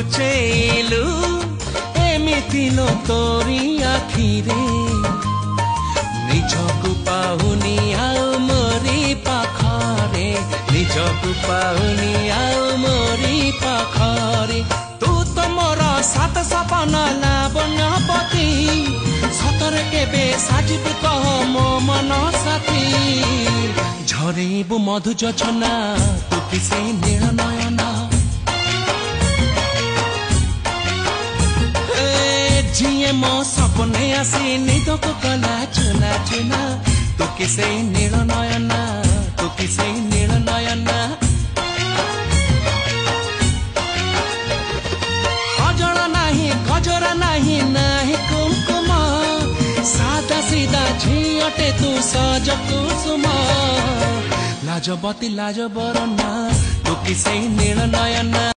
ଲୁଚେଇଲୁ ଏମିତି ନ ତୋରି ଆଖିରେ ନିଜକୁ ପାଉନି ଆଉ ମୋରି ପାଖରେ ନିଜକୁ ପାଉନି ଆଉ ମୋରି ପାଖରେ ତୁ ତ ମୋର ସାତ ସପନ ଲାବଣ୍ୟପତି ସତରେ କେବେ ସାଜିବୁ କହ ମୋ ମନ ସାଥୀ ଝରେଇବୁ ମଧୁ ଯୋଛନା ତୁ କି ସେଇ ନୀଳ ନୟନା जिए मो सपने आसी निदको कला चुना चुना तू कि सेई नील नयना तू कि सेई नील नयना अजरा नाही गजरा नाही नाही कुमकुम सादा सीधा झियटे तू सज कुसुम लाजबती लाज बरना तू कि सेई नील नयना